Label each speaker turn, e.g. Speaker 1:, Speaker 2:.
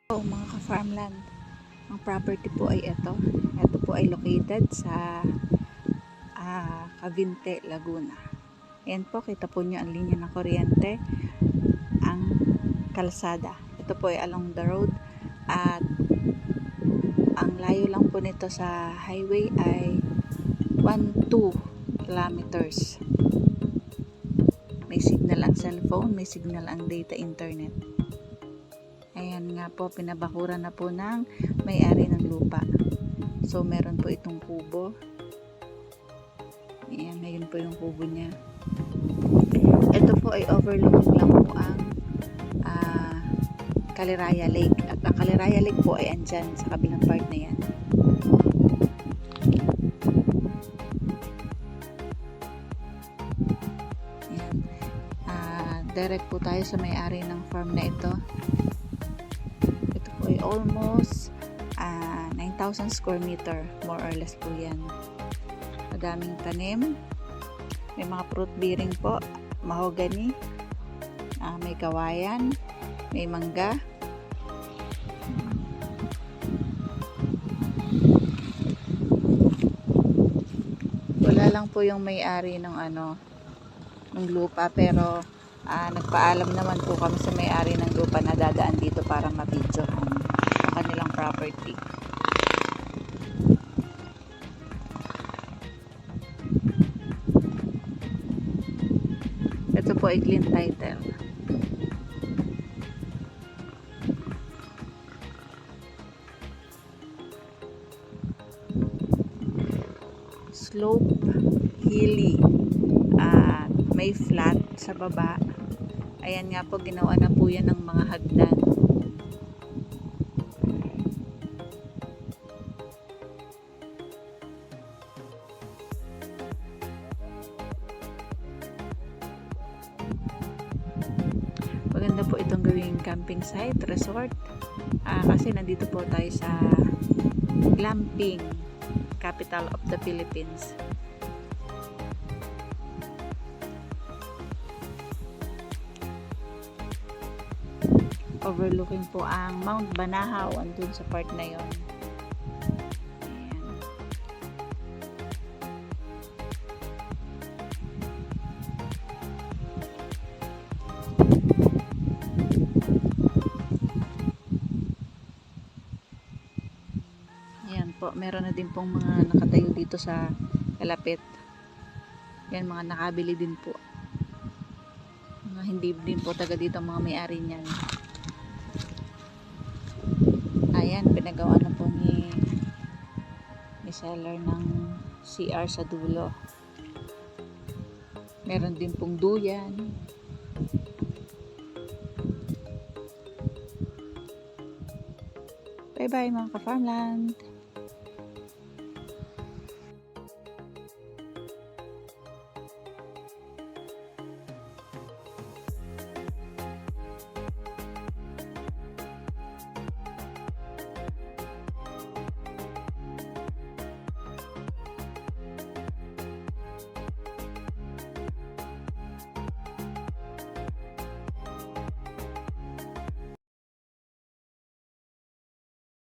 Speaker 1: So, mga ka-farmland, ang property po ay ito. Ito po ay located sa Cavite, Laguna. Ayan po, kita po nyo ang linya ng kuryente, ang kalsada. Ito po ay along the road at ang layo lang po nito sa highway ay 1-2 kilometers. May signal ang cellphone, may signal ang data internet. Ayan nga po, pinabakuran na po ng may-ari ng lupa. So, meron po itong kubo. Ayan, ayun po yung kubo niya. Ito po ay overlooking lang po ang Caliraya Lake. At ang Caliraya Lake po ay andyan sa kabilang part na yan. Ayan. Direct po tayo sa may-ari ng farm na ito. Ito po ay almost 9,000 square meter, more or less po yan. Madaming tanim. May mga fruit bearing po, mahogany, may kawayan, may mangga. Wala lang po yung may-ari ng ng lupa, pero nagpaalam naman po kami sa may-ari ng lupa na dadaan dito para mabidyohan ang kanilang property. Ito po ay clean title. Slope, hilly, at may flat sa baba. Ayan nga po, ginawa na po yan ng mga hagdan. Maganda po itong gawing camping site, resort, kasi nandito po tayo sa glamping, capital of the Philippines. Overlooking po ang Mount Banahaw, andun sa part na yon. Ayan po, meron na din pong mga nakatayo dito sa kalapit. Yan, mga nakabili din po. Mga hindi din po taga dito mga may-ari niyan. Ayan, pinagawa na po ni seller ng CR sa dulo. Meron din pong duyan. Bye bye mga ka-farmland.